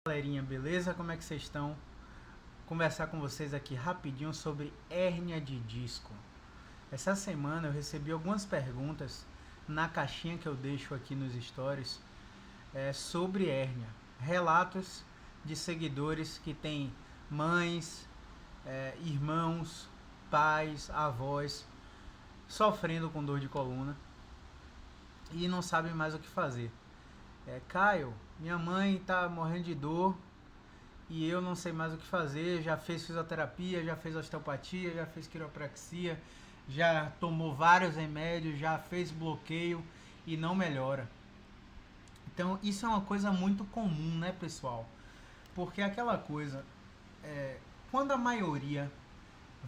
Galerinha, beleza? Como é que vocês estão? Conversar com vocês aqui rapidinho sobre hérnia de disco. Essa semana eu recebi algumas perguntas na caixinha que eu deixo aqui nos stories sobre hérnia. Relatos de seguidores que têm mães, irmãos, pais, avós sofrendo com dor de coluna e não sabem mais o que fazer. Caio, minha mãe tá morrendo de dor e eu não sei mais o que fazer. Já fez fisioterapia, já fez osteopatia, já fez quiropraxia, já tomou vários remédios, já fez bloqueio e não melhora. Então isso é uma coisa muito comum, né, pessoal? Porque aquela coisa, quando a maioria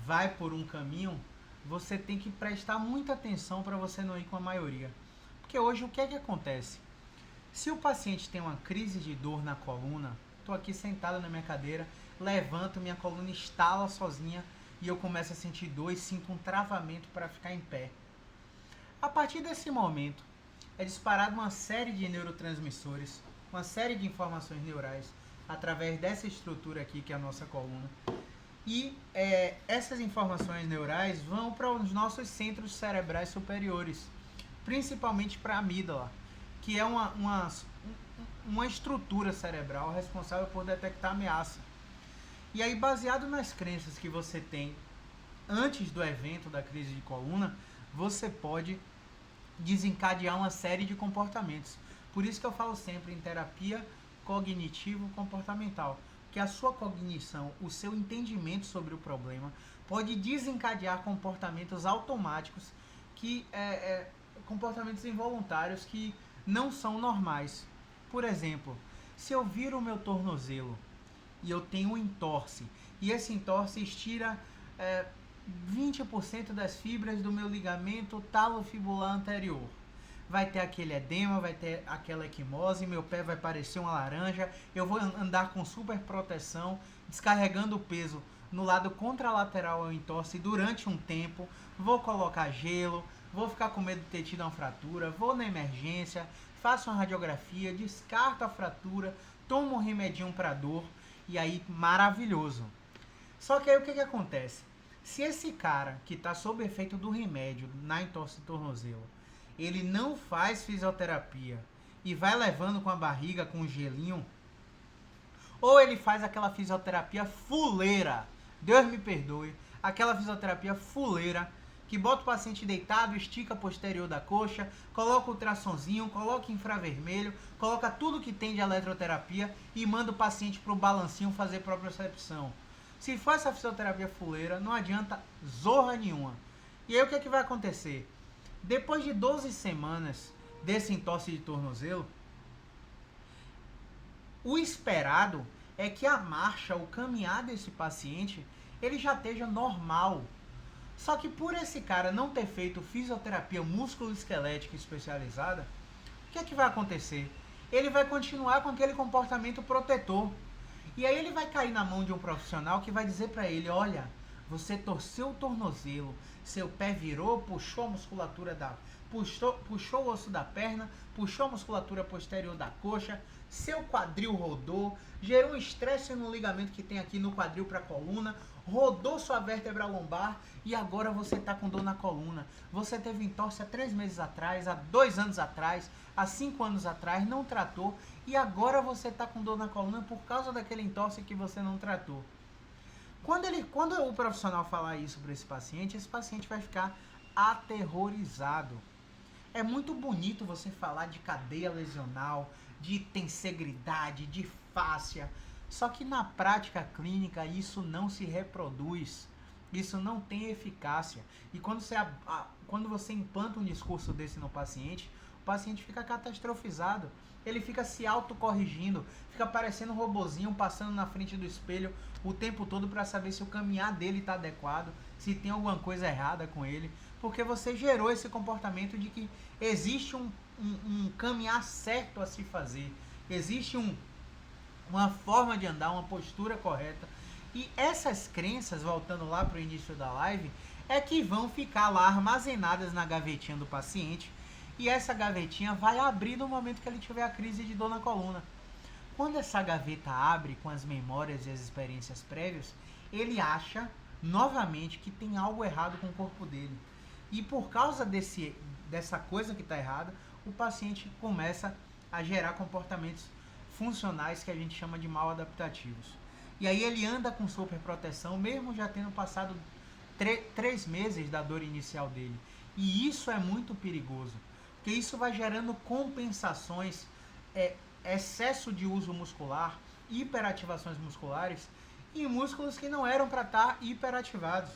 vai por um caminho, você tem que prestar muita atenção para você não ir com a maioria. Porque hoje o que é que acontece? Se o paciente tem uma crise de dor na coluna, estou aqui sentado na minha cadeira, levanto, minha coluna estala sozinha e eu começo a sentir dor e sinto um travamento para ficar em pé. A partir desse momento, é disparada uma série de neurotransmissores, uma série de informações neurais através dessa estrutura aqui que é a nossa coluna. E essas informações neurais vão para os nossos centros cerebrais superiores, principalmente para a amígdala, que é uma estrutura cerebral responsável por detectar ameaça. E aí, baseado nas crenças que você tem antes do evento da crise de coluna, você pode desencadear uma série de comportamentos. Por isso que eu falo sempre em terapia cognitivo-comportamental, que a sua cognição, o seu entendimento sobre o problema, pode desencadear comportamentos automáticos, comportamentos involuntários que não são normais. Por exemplo, se eu viro o meu tornozelo e eu tenho um entorse, e esse entorse estira 20% das fibras do meu ligamento talofibular anterior, vai ter aquele edema, vai ter aquela equimose, meu pé vai parecer uma laranja, eu vou andar com super proteção, descarregando o peso no lado contralateral ao entorse durante um tempo, vou colocar gelo, vou ficar com medo de ter tido uma fratura, vou na emergência, faço uma radiografia, descarto a fratura, tomo um remedinho para dor e aí maravilhoso. Só que aí o que acontece? Se esse cara que está sob efeito do remédio na entorse do tornozelo, ele não faz fisioterapia e vai levando com a barriga, com o gelinho, ou ele faz aquela fisioterapia fuleira, Deus me perdoe, aquela fisioterapia fuleira, que bota o paciente deitado, estica a posterior da coxa, coloca o ultrassonzinho, coloca infravermelho, coloca tudo que tem de eletroterapia e manda o paciente para o balancinho fazer propriocepção. Se for essa fisioterapia fuleira, não adianta zorra nenhuma. E aí o que é que vai acontecer? Depois de 12 semanas desse entorse de tornozelo, o esperado é que a marcha, o caminhar desse paciente, ele já esteja normal. Só que por esse cara não ter feito fisioterapia músculo-esquelética especializada, o que é que vai acontecer? Ele vai continuar com aquele comportamento protetor. E aí ele vai cair na mão de um profissional que vai dizer para ele, olha, você torceu o tornozelo, seu pé virou, puxou a musculatura puxou o osso da perna, puxou a musculatura posterior da coxa, seu quadril rodou, gerou um estresse no ligamento que tem aqui no quadril para a coluna, rodou sua vértebra lombar e agora você está com dor na coluna. Você teve entorse há 3 meses atrás, há 2 anos atrás, há 5 anos atrás, não tratou e agora você está com dor na coluna por causa daquele entorse que você não tratou. Quando o profissional falar isso para esse paciente vai ficar aterrorizado. É muito bonito você falar de cadeia lesional, de tensegridade, de fáscia, só que na prática clínica isso não se reproduz, isso não tem eficácia. E quando você implanta um discurso desse no paciente, o paciente fica catastrofizado. Ele fica se autocorrigindo, fica parecendo um robozinho passando na frente do espelho o tempo todo para saber se o caminhar dele está adequado, se tem alguma coisa errada com ele, porque você gerou esse comportamento de que existe um caminhar certo a se fazer, existe uma forma de andar, uma postura correta. E essas crenças, voltando lá para o início da live, é que vão ficar lá armazenadas na gavetinha do paciente, e essa gavetinha vai abrir no momento que ele tiver a crise de dor na coluna. quando essa gaveta abre com as memórias e as experiências prévias, ele acha novamente que tem algo errado com o corpo dele. E por causa dessa coisa que está errada, o paciente começa a gerar comportamentos funcionais que a gente chama de mal adaptativos. E aí ele anda com superproteção, mesmo já tendo passado 3 meses da dor inicial dele. E isso é muito perigoso, porque isso vai gerando compensações, excesso de uso muscular, hiperativações musculares, em músculos que não eram para estar hiperativados.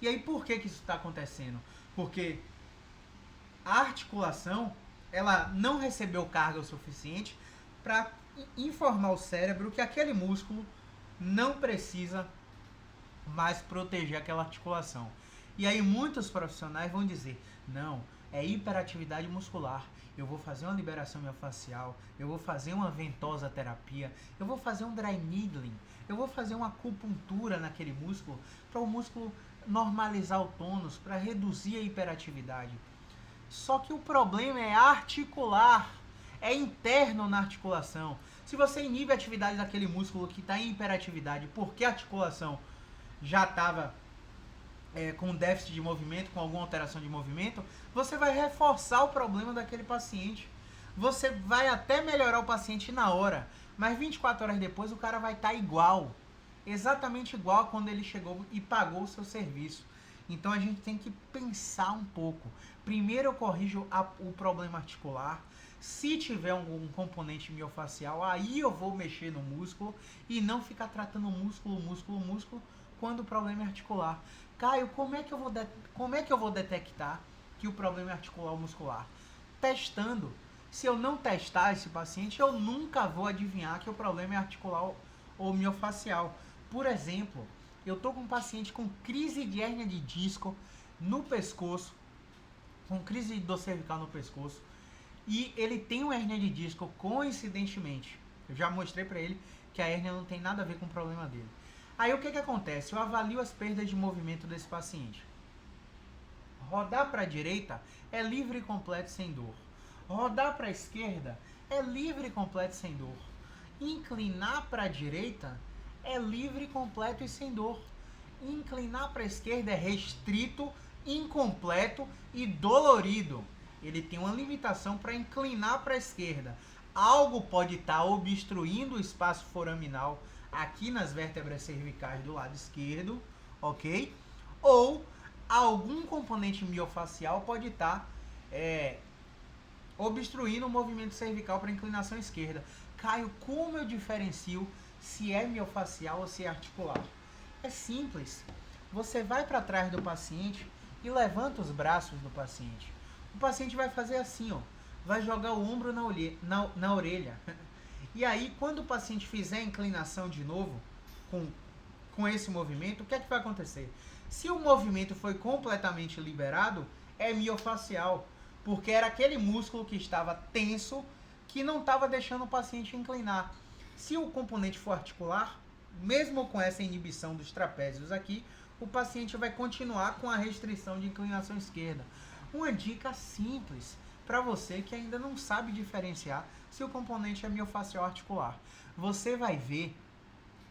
E aí por que isso está acontecendo? Porque a articulação, ela não recebeu carga o suficiente para informar o cérebro que aquele músculo não precisa mais proteger aquela articulação. E aí muitos profissionais vão dizer, não, é hiperatividade muscular, eu vou fazer uma liberação miofascial, eu vou fazer uma ventosa terapia, eu vou fazer um dry needling, eu vou fazer uma acupuntura naquele músculo, para o músculo normalizar o tônus, para reduzir a hiperatividade. Só que o problema é articular, é interno na articulação. Se você inibe a atividade daquele músculo que está em hiperatividade, porque a articulação já estava com déficit de movimento, com alguma alteração de movimento, você vai reforçar o problema daquele paciente. Você vai até melhorar o paciente na hora, mas 24 horas depois o cara vai estar igual, exatamente igual a quando ele chegou e pagou o seu serviço. Então a gente tem que pensar um pouco. Primeiro eu corrijo o problema articular. Se tiver algum componente miofascial, aí eu vou mexer no músculo e não ficar tratando músculo, quando o problema é articular. Caio, como é que eu vou detectar que o problema é articular ou muscular? Testando. Se eu não testar esse paciente, eu nunca vou adivinhar que o problema é articular ou miofascial. Por exemplo, eu estou com um paciente com crise de hérnia de disco no pescoço, com crise de dor cervical no pescoço, e ele tem uma hérnia de disco, coincidentemente. Eu já mostrei para ele que a hérnia não tem nada a ver com o problema dele. Aí o que acontece? Eu avalio as perdas de movimento desse paciente. Rodar para a direita é livre e completo sem dor. Rodar para a esquerda é livre e completo sem dor. Inclinar para a direita é livre, completo e sem dor. Inclinar para a esquerda é restrito, incompleto e dolorido. Ele tem uma limitação para inclinar para a esquerda. Algo pode estar obstruindo o espaço foraminal aqui nas vértebras cervicais do lado esquerdo, ok? Ou algum componente miofascial pode estar obstruindo o movimento cervical para inclinação esquerda. Caio, como eu diferencio se é miofascial ou se é articular? É simples. Você vai para trás do paciente e levanta os braços do paciente. O paciente vai fazer assim, ó, vai jogar o ombro na orelha. E aí, quando o paciente fizer a inclinação de novo, com esse movimento, o que é que vai acontecer? Se o movimento foi completamente liberado, é miofascial, porque era aquele músculo que estava tenso, que não estava deixando o paciente inclinar. Se o componente for articular, mesmo com essa inibição dos trapézios aqui, o paciente vai continuar com a restrição de inclinação esquerda. Uma dica simples para você que ainda não sabe diferenciar se o componente é miofascial articular. Você vai ver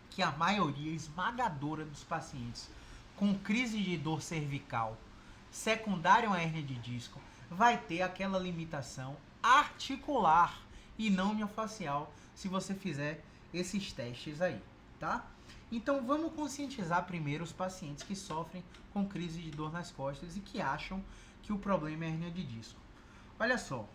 que a maioria esmagadora dos pacientes com crise de dor cervical secundária a uma hérnia de disco vai ter aquela limitação articular e não miofascial se você fizer esses testes aí, tá? Então vamos conscientizar primeiro os pacientes que sofrem com crise de dor nas costas e que acham que o problema é hérnia de disco. Olha só,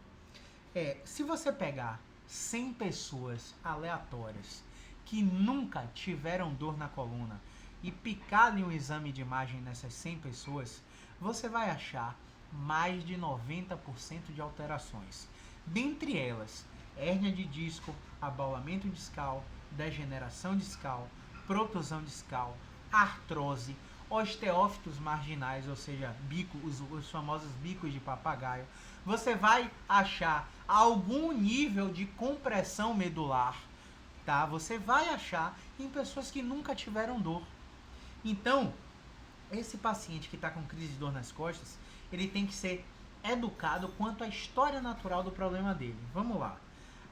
se você pegar 100 pessoas aleatórias que nunca tiveram dor na coluna e picar-lhe um exame de imagem nessas 100 pessoas, você vai achar mais de 90% de alterações. Dentre elas, hérnia de disco, abaulamento discal, degeneração discal, protusão discal, artrose, osteófitos marginais, ou seja, os famosos bicos de papagaio. Você vai achar algum nível de compressão medular, tá? Você vai achar em pessoas que nunca tiveram dor. Então, esse paciente que está com crise de dor nas costas, ele tem que ser educado quanto à história natural do problema dele. Vamos lá.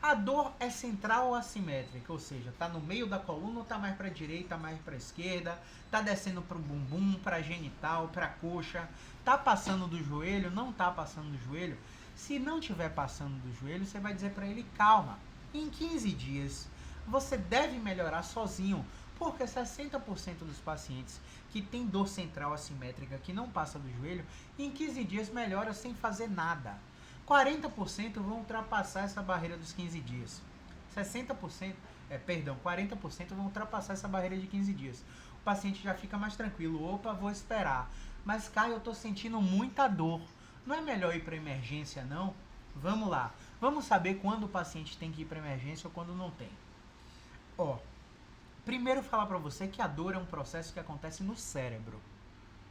A dor é central ou assimétrica, ou seja, está no meio da coluna ou está mais para a direita, mais para a esquerda, está descendo para o bumbum, para a genital, para a coxa, está passando do joelho, não está passando do joelho. Se não estiver passando do joelho, você vai dizer para ele, calma, em 15 dias você deve melhorar sozinho, porque 60% dos pacientes que têm dor central assimétrica que não passa do joelho, em 15 dias melhora sem fazer nada. 40% vão ultrapassar essa barreira dos 15 dias. 40% vão ultrapassar essa barreira de 15 dias. O paciente já fica mais tranquilo. Opa, vou esperar. Mas, Caio, eu estou sentindo muita dor. Não é melhor ir para emergência, não? Vamos lá. Vamos saber quando o paciente tem que ir para emergência ou quando não tem. Ó, primeiro falar para você que a dor é um processo que acontece no cérebro.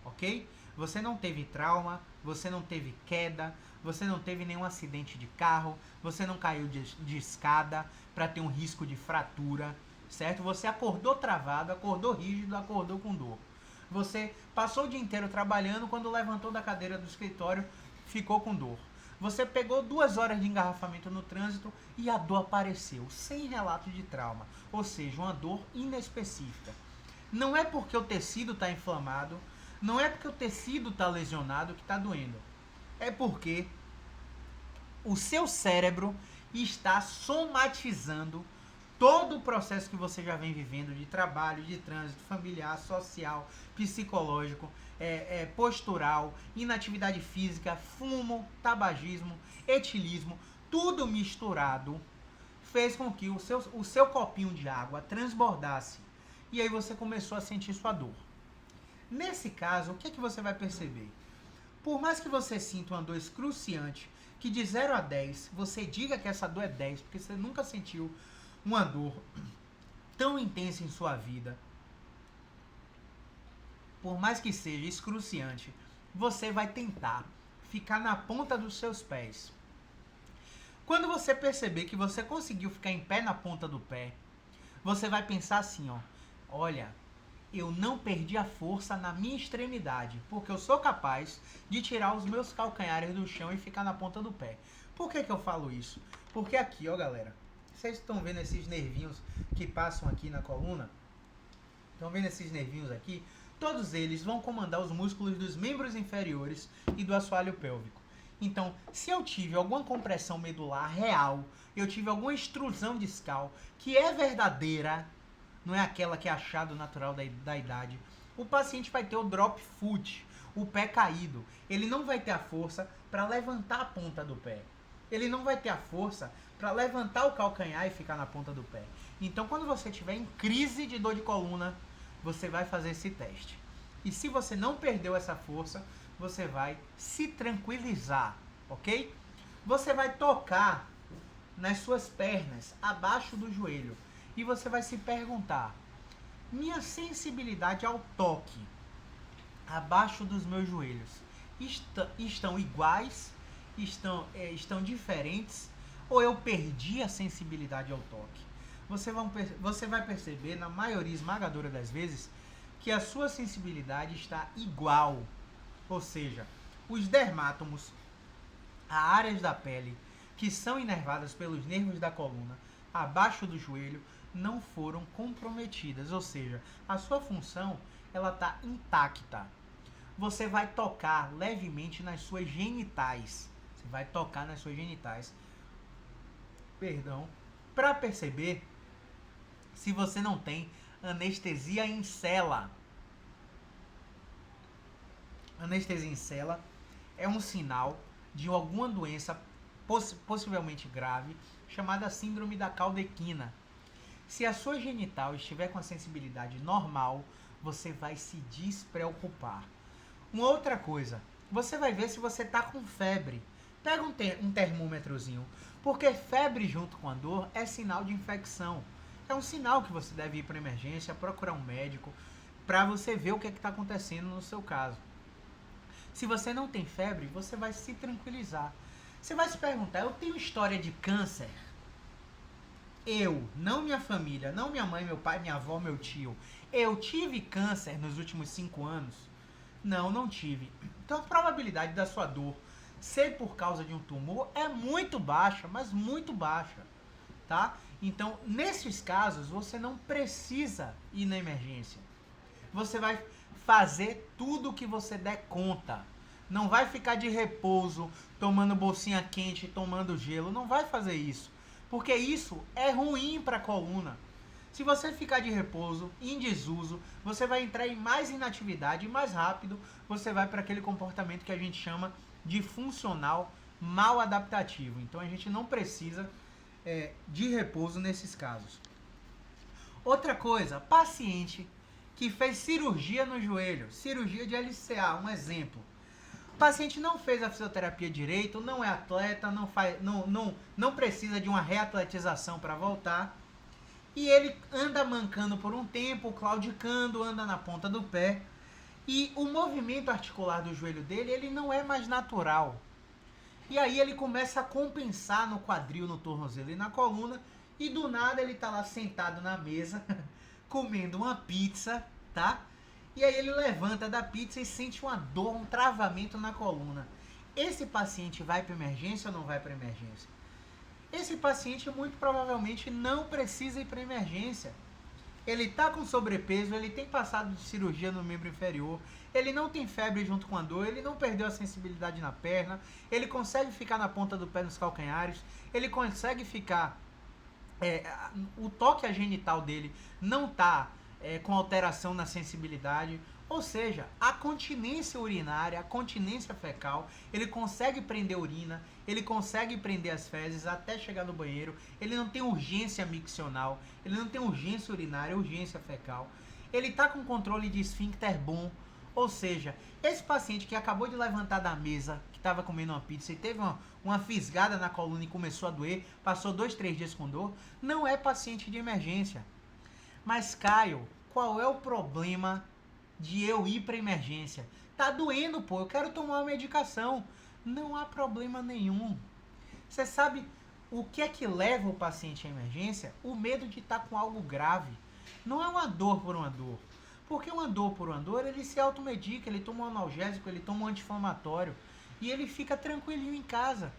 Ok? Você não teve trauma, você não teve queda, você não teve nenhum acidente de carro, você não caiu de escada para ter um risco de fratura, certo? Você acordou travado, acordou rígido, acordou com dor. Você passou o dia inteiro trabalhando, quando levantou da cadeira do escritório, ficou com dor. Você pegou 2 horas de engarrafamento no trânsito e a dor apareceu, sem relato de trauma, ou seja, uma dor inespecífica. Não é porque o tecido está inflamado, não é porque o tecido está lesionado que está doendo. É porque o seu cérebro está somatizando todo o processo que você já vem vivendo de trabalho, de trânsito, familiar, social, psicológico, postural, inatividade física, fumo, tabagismo, etilismo, tudo misturado fez com que o seu copinho de água transbordasse. E aí você começou a sentir sua dor. Nesse caso, o que você vai perceber? Por mais que você sinta uma dor excruciante, que de 0 a 10, você diga que essa dor é 10, porque você nunca sentiu uma dor tão intensa em sua vida, por mais que seja excruciante, você vai tentar ficar na ponta dos seus pés. Quando você perceber que você conseguiu ficar em pé na ponta do pé, você vai pensar assim, ó, olha, eu não perdi a força na minha extremidade, porque eu sou capaz de tirar os meus calcanhares do chão e ficar na ponta do pé. Por que eu falo isso? Porque aqui, ó galera, vocês estão vendo esses nervinhos que passam aqui na coluna? Estão vendo esses nervinhos aqui? Todos eles vão comandar os músculos dos membros inferiores e do assoalho pélvico. Então, se eu tive alguma compressão medular real, eu tive alguma extrusão discal que é verdadeira, não é aquela que é achado natural da idade, o paciente vai ter o drop foot, o pé caído. Ele não vai ter a força para levantar a ponta do pé. Ele não vai ter a força para levantar o calcanhar e ficar na ponta do pé. Então, quando você estiver em crise de dor de coluna, você vai fazer esse teste. E se você não perdeu essa força, você vai se tranquilizar, ok? Você vai tocar nas suas pernas, abaixo do joelho. E você vai se perguntar, minha sensibilidade ao toque abaixo dos meus joelhos estão iguais, estão diferentes, ou eu perdi a sensibilidade ao toque? Você vai perceber, na maioria esmagadora das vezes, que a sua sensibilidade está igual. Ou seja, os dermátomos, as áreas da pele que são inervadas pelos nervos da coluna, abaixo do joelho, não foram comprometidas, ou seja, a sua função ela está intacta. Você vai tocar levemente nas suas genitais. Você vai tocar nas suas genitais. Para perceber se você não tem anestesia em cela. Anestesia em cela é um sinal de alguma doença possivelmente grave chamada síndrome da caldequina. Se a sua genital estiver com a sensibilidade normal, você vai se despreocupar. Uma outra coisa, você vai ver se você está com febre. Pega um termômetrozinho, porque febre junto com a dor é sinal de infecção. É um sinal que você deve ir para emergência, procurar um médico, para você ver o que está acontecendo no seu caso. Se você não tem febre, você vai se tranquilizar. Você vai se perguntar, eu tenho história de câncer? Eu, não minha família, não minha mãe, meu pai, minha avó, meu tio. Eu tive câncer nos últimos 5 anos? Não, não tive. Então a probabilidade da sua dor ser por causa de um tumor é muito baixa, mas muito baixa. tá? Então, nesses casos, você não precisa ir na emergência. Você vai fazer tudo o que você der conta. Não vai ficar de repouso, tomando bolsinha quente, tomando gelo. Não vai fazer isso. Porque isso é ruim para a coluna. Se você ficar de repouso, em desuso, você vai entrar em mais inatividade e mais rápido você vai para aquele comportamento que a gente chama de funcional mal adaptativo. Então a gente não precisa de repouso nesses casos. Outra coisa, paciente que fez cirurgia no joelho, cirurgia de LCA, um exemplo. O paciente não fez a fisioterapia direito, não é atleta, não precisa de uma reatletização para voltar. E ele anda mancando por um tempo, claudicando, anda na ponta do pé. E o movimento articular do joelho dele, ele não é mais natural. E aí ele começa a compensar no quadril, no tornozelo e na coluna. E do nada ele tá lá sentado na mesa, comendo uma pizza, tá? E aí ele levanta da pizza e sente uma dor, um travamento na coluna. Esse paciente vai para emergência ou não vai para emergência? Esse paciente muito provavelmente não precisa ir para emergência. Ele está com sobrepeso, ele tem passado de cirurgia no membro inferior, ele não tem febre junto com a dor, ele não perdeu a sensibilidade na perna, ele consegue ficar na ponta do pé nos calcanhares, ele consegue ficar... o toque genital dele não está com alteração na sensibilidade. Ou seja, a continência urinária, a continência fecal, ele consegue prender urina, ele consegue prender as fezes até chegar no banheiro, ele não tem urgência miccional, ele não tem urgência urinária, urgência fecal, ele está com controle de esfíncter bom. Ou seja, esse paciente que acabou de levantar da mesa, que estava comendo uma pizza e teve uma fisgada na coluna e começou a doer, passou 2-3 dias com dor, não é paciente de emergência. Mas, Caio, qual é o problema de eu ir para emergência? Tá doendo, pô, eu quero tomar uma medicação. Não há problema nenhum. Você sabe o que é que leva o paciente à emergência? O medo de estar com algo grave. Não é uma dor por uma dor. Porque uma dor por uma dor, ele se automedica, ele toma um analgésico, ele toma um anti-inflamatório e ele fica tranquilinho em casa.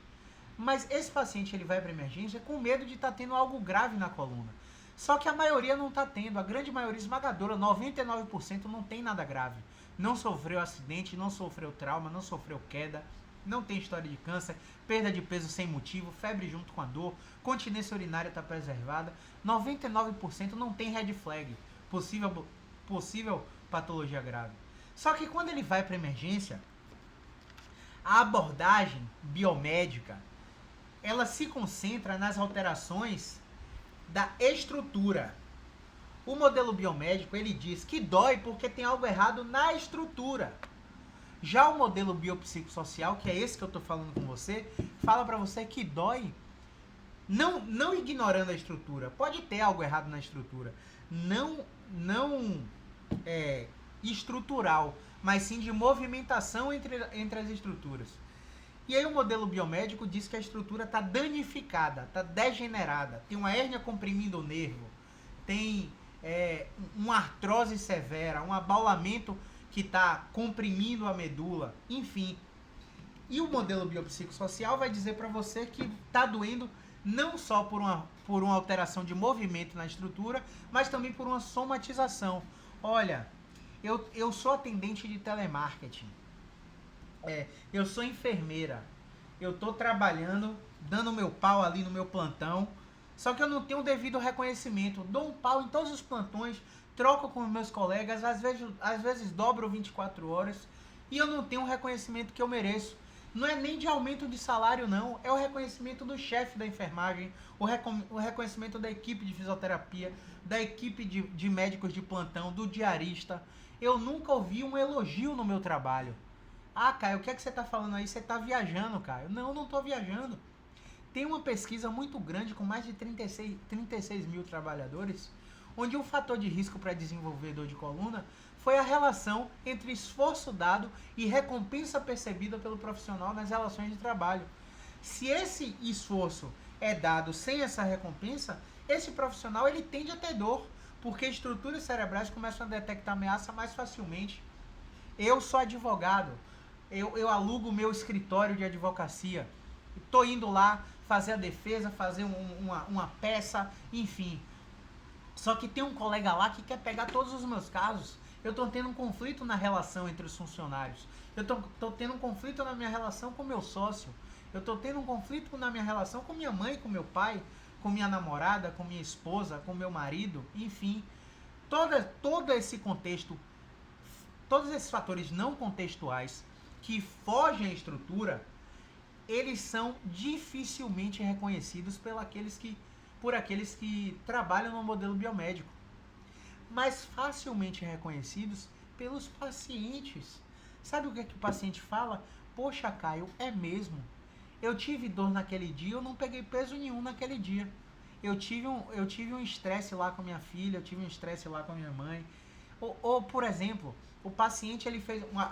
Mas esse paciente ele vai para emergência com medo de estar tendo algo grave na coluna. Só que a maioria não está tendo, a grande maioria esmagadora, 99% não tem nada grave. Não sofreu acidente, não sofreu trauma, não sofreu queda, não tem história de câncer, perda de peso sem motivo, febre junto com a dor, continência urinária está preservada. 99% não tem red flag, possível patologia grave. Só que quando ele vai para emergência, a abordagem biomédica, ela se concentra nas alterações da estrutura. O modelo biomédico, ele diz que dói porque tem algo errado na estrutura. Já o modelo biopsicossocial, que é esse que eu estou falando com você, fala para você que dói não ignorando a estrutura. Pode ter algo errado na estrutura. Não estrutural, mas sim de movimentação entre as estruturas. E aí o modelo biomédico diz que a estrutura está danificada, está degenerada, tem uma hérnia comprimindo o nervo, tem uma artrose severa, um abaulamento que está comprimindo a medula, enfim. E o modelo biopsicossocial vai dizer para você que está doendo não só por uma alteração de movimento na estrutura, mas também por uma somatização. Olha, eu sou atendente de telemarketing. Eu sou enfermeira, eu tô trabalhando, dando meu pau ali no meu plantão, só que eu não tenho o devido reconhecimento. Dou um pau em todos os plantões, troco com os meus colegas, às vezes dobro 24 horas, e eu não tenho o reconhecimento que eu mereço. Não é nem de aumento de salário, não, é o reconhecimento do chefe da enfermagem, o reconhecimento da equipe de fisioterapia, da equipe de médicos de plantão, do diarista. Eu nunca ouvi um elogio no meu trabalho. Ah, Caio, o que é que você está falando aí? Você está viajando, Caio. Não estou viajando. Tem uma pesquisa muito grande com mais de 36 mil trabalhadores, onde o fator de risco para desenvolver dor de coluna foi a relação entre esforço dado e recompensa percebida pelo profissional nas relações de trabalho. Se esse esforço é dado sem essa recompensa, esse profissional ele tende a ter dor, porque estruturas cerebrais começam a detectar ameaça mais facilmente. Eu sou advogado. Eu alugo o meu escritório de advocacia. Estou indo lá, fazer a defesa, fazer uma peça, enfim. Só que tem um colega lá que quer pegar todos os meus casos. Eu estou tendo um conflito na relação entre os funcionários. Eu estou tendo um conflito na minha relação com o meu sócio. Eu estou tendo um conflito na minha relação com minha mãe, com meu pai, com minha namorada, com minha esposa, com meu marido, enfim. Todo esse contexto, todos esses fatores não contextuais que fogem à estrutura, eles são dificilmente reconhecidos por aqueles que trabalham no modelo biomédico, mas facilmente reconhecidos pelos pacientes. Sabe o que é que o paciente fala? Poxa, Caio, é mesmo. Eu tive dor naquele dia, eu não peguei peso nenhum naquele dia. Eu tive um estresse lá com minha filha, eu tive um estresse lá com a minha mãe. Ou por exemplo, a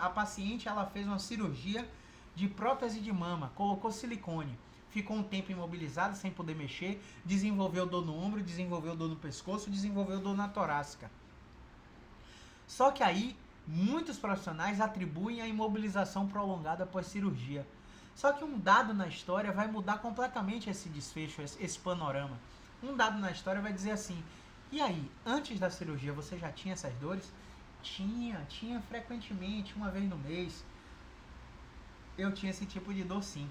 paciente ela fez uma cirurgia de prótese de mama, colocou silicone, ficou um tempo imobilizada sem poder mexer, desenvolveu dor no ombro, desenvolveu dor no pescoço, desenvolveu dor na torácica. Só que aí, muitos profissionais atribuem a imobilização prolongada após cirurgia. Só que um dado na história vai mudar completamente esse desfecho, esse panorama. Um dado na história vai dizer assim, e aí, antes da cirurgia você já tinha essas dores? Tinha frequentemente, uma vez no mês. Eu tinha esse tipo de dor sim.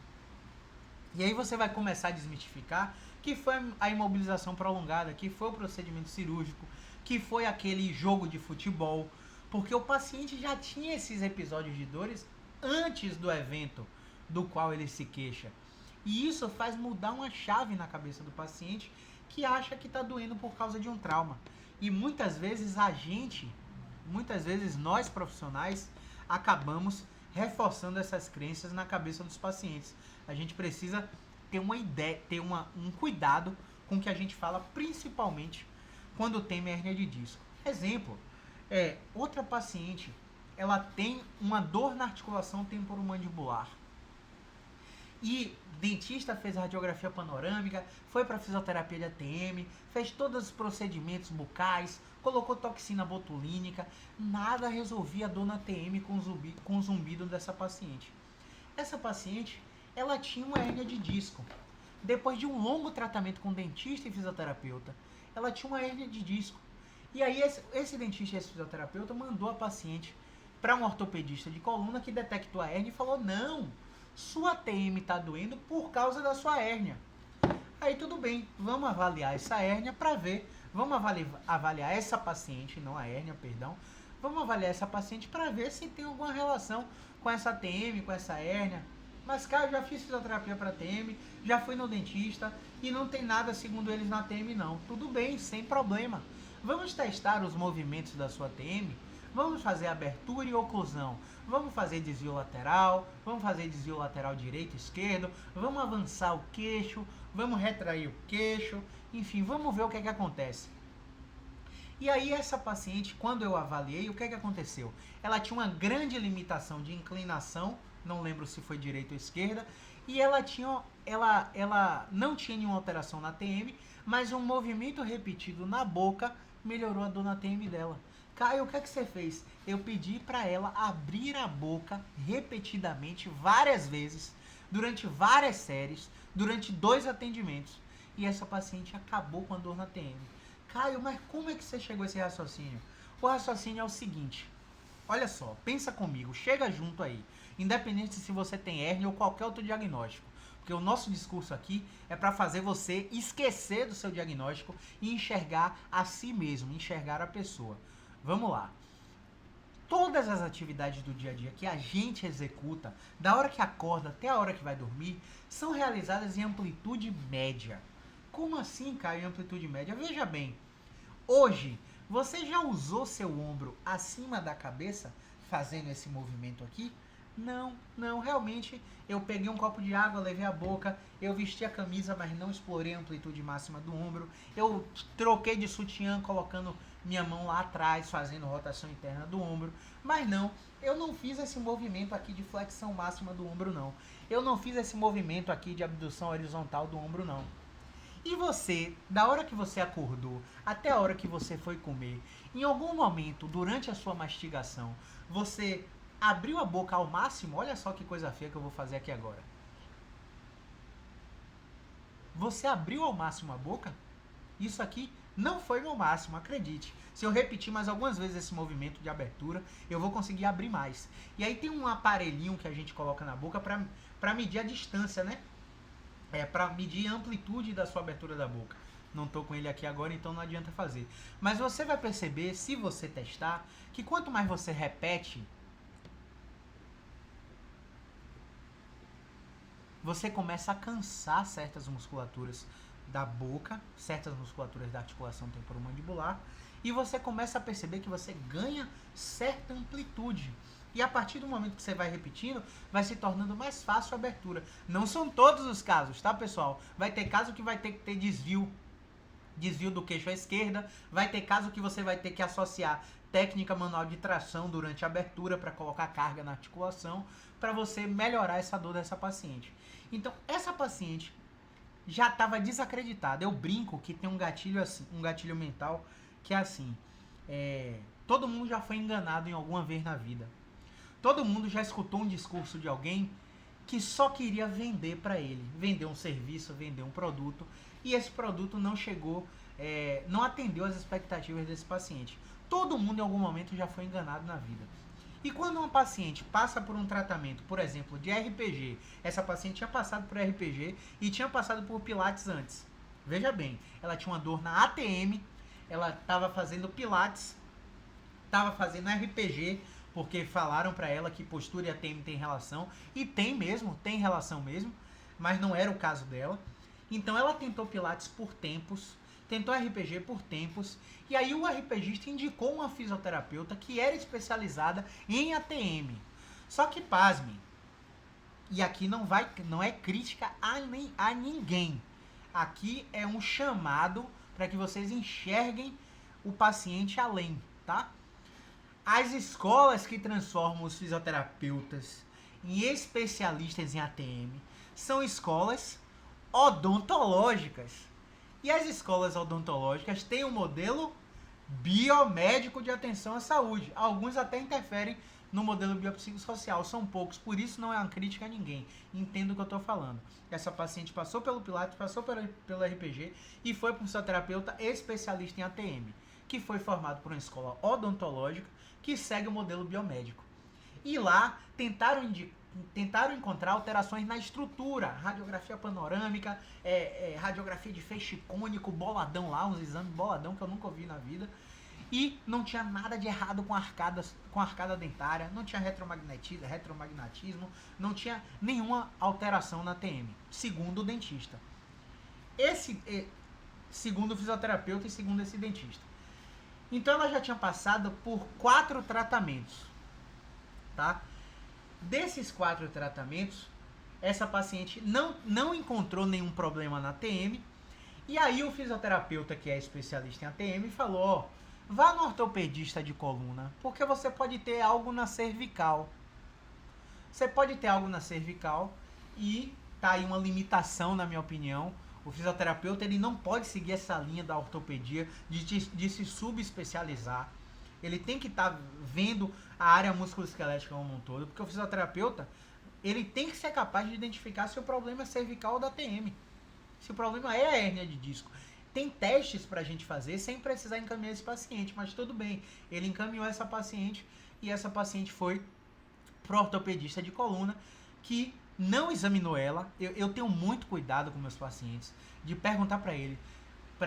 E aí você vai começar a desmistificar que foi a imobilização prolongada, que foi o procedimento cirúrgico, que foi aquele jogo de futebol, porque o paciente já tinha esses episódios de dores antes do evento do qual ele se queixa. E isso faz mudar uma chave na cabeça do paciente que acha que está doendo por causa de um trauma. E muitas vezes nós profissionais acabamos reforçando essas crenças na cabeça dos pacientes. A gente precisa ter uma ideia, ter um cuidado com o que a gente fala, principalmente quando tem hérnia de disco. Exemplo, outra paciente, ela tem uma dor na articulação temporomandibular. E o dentista fez a radiografia panorâmica, foi para fisioterapia de ATM, fez todos os procedimentos bucais, colocou toxina botulínica, nada resolvia a dor na ATM com o zumbido dessa paciente. Essa paciente, ela tinha uma hérnia de disco. Depois de um longo tratamento com dentista e fisioterapeuta, ela tinha uma hérnia de disco. E aí esse dentista e esse fisioterapeuta mandou a paciente para um ortopedista de coluna que detectou a hérnia e falou, não, sua TM está doendo por causa da sua hérnia. Aí tudo bem, vamos avaliar essa hérnia para ver, vamos avaliar essa paciente, não a hérnia, perdão, vamos avaliar essa paciente para ver se tem alguma relação com essa TM, com essa hérnia. Mas, cara, eu já fiz fisioterapia para TM, já fui no dentista e não tem nada, segundo eles, na TM não. Tudo bem, sem problema. Vamos testar os movimentos da sua TM, vamos fazer abertura e oclusão, vamos fazer desvio lateral direito e esquerdo, vamos avançar o queixo, vamos retrair o queixo, enfim, vamos ver o que é que acontece. E aí essa paciente, quando eu avaliei, o que é que aconteceu? Ela tinha uma grande limitação de inclinação, não lembro se foi direita ou esquerda, e ela não tinha nenhuma alteração na TM, mas um movimento repetido na boca melhorou a dor na TM dela. Caio, o que é que você fez? Eu pedi para ela abrir a boca repetidamente, várias vezes, durante várias séries, durante 2 atendimentos. E essa paciente acabou com a dor na TM. Caio, mas como é que você chegou a esse raciocínio? O raciocínio é o seguinte, olha só, pensa comigo, chega junto aí, independente se você tem hérnia ou qualquer outro diagnóstico. Porque o nosso discurso aqui é para fazer você esquecer do seu diagnóstico e enxergar a si mesmo, enxergar a pessoa. Vamos lá. Todas as atividades do dia a dia que a gente executa, da hora que acorda até a hora que vai dormir, são realizadas em amplitude média. Como assim, Caio, em amplitude média? Veja bem, hoje, você já usou seu ombro acima da cabeça fazendo esse movimento aqui? Não, realmente eu peguei um copo de água, levei a boca, eu vesti a camisa, mas não explorei a amplitude máxima do ombro, eu troquei de sutiã colocando minha mão lá atrás, fazendo rotação interna do ombro, mas não, eu não fiz esse movimento aqui de flexão máxima do ombro não, eu não fiz esse movimento aqui de abdução horizontal do ombro não. E você, da hora que você acordou até a hora que você foi comer, em algum momento durante a sua mastigação, você abriu a boca ao máximo? Olha só que coisa feia que eu vou fazer aqui agora. Você abriu ao máximo a boca? Isso aqui não foi meu máximo, acredite. Se eu repetir mais algumas vezes esse movimento de abertura, eu vou conseguir abrir mais. E aí tem um aparelhinho que a gente coloca na boca para medir a distância, né? Para medir a amplitude da sua abertura da boca. Não estou com ele aqui agora, então não adianta fazer. Mas você vai perceber, se você testar, que quanto mais você repete, você começa a cansar certas musculaturas da boca, certas musculaturas da articulação temporomandibular, e você começa a perceber que você ganha certa amplitude. E a partir do momento que você vai repetindo, vai se tornando mais fácil a abertura. Não são todos os casos, tá, pessoal? Vai ter caso que vai ter que ter desvio do queixo à esquerda, vai ter caso que você vai ter que associar técnica manual de tração durante a abertura para colocar carga na articulação, para você melhorar essa dor dessa paciente. Então, essa paciente já estava desacreditada. Eu brinco que tem um gatilho assim, um gatilho mental que é assim, todo mundo já foi enganado em alguma vez na vida. Todo mundo já escutou um discurso de alguém que só queria vender para ele, vender um serviço, vender um produto, e esse produto não chegou, não atendeu às expectativas desse paciente. Todo mundo em algum momento já foi enganado na vida. E quando uma paciente passa por um tratamento, por exemplo, de RPG, essa paciente tinha passado por RPG e tinha passado por Pilates antes. Veja bem, ela tinha uma dor na ATM, ela estava fazendo Pilates, estava fazendo RPG, porque falaram para ela que postura e ATM tem relação, e tem mesmo, tem relação mesmo, mas não era o caso dela. Então ela tentou Pilates por tempos, tentou RPG por tempos, e aí o RPGista indicou uma fisioterapeuta que era especializada em ATM. Só que, pasme, e aqui não é crítica a ninguém, aqui é um chamado para que vocês enxerguem o paciente além, tá? As escolas que transformam os fisioterapeutas em especialistas em ATM são escolas odontológicas. E as escolas odontológicas têm um modelo biomédico de atenção à saúde. Alguns até interferem no modelo biopsicossocial, são poucos, por isso não é uma crítica a ninguém. Entendo o que eu estou falando. Essa paciente passou pelo Pilates, passou pelo RPG e foi para um fisioterapeuta especialista em ATM, que foi formado por uma escola odontológica que segue o modelo biomédico. E lá tentaram encontrar alterações na estrutura, radiografia panorâmica, radiografia de feixe cônico, boladão lá, uns exames boladão que eu nunca ouvi na vida. E não tinha nada de errado com a arcada dentária, não tinha retromagnetismo, não tinha nenhuma alteração na TM, segundo o dentista. Segundo o fisioterapeuta e segundo esse dentista. Então ela já tinha passado por 4 tratamentos, tá? Desses 4 tratamentos, essa paciente não encontrou nenhum problema na TM, e aí o fisioterapeuta, que é especialista em ATM, falou, ó, vá no ortopedista de coluna, porque você pode ter algo na cervical. Você pode ter algo na cervical e tá aí uma limitação, na minha opinião. O fisioterapeuta ele não pode seguir essa linha da ortopedia de se subespecializar. Ele tem que estar vendo a área musculoesquelética como um todo, porque o fisioterapeuta ele tem que ser capaz de identificar se o problema é cervical ou da TM. Se o problema é a hérnia de disco. Tem testes pra gente fazer sem precisar encaminhar esse paciente, mas tudo bem. Ele encaminhou essa paciente e essa paciente foi pro ortopedista de coluna, que não examinou ela. Eu tenho muito cuidado com meus pacientes de perguntar para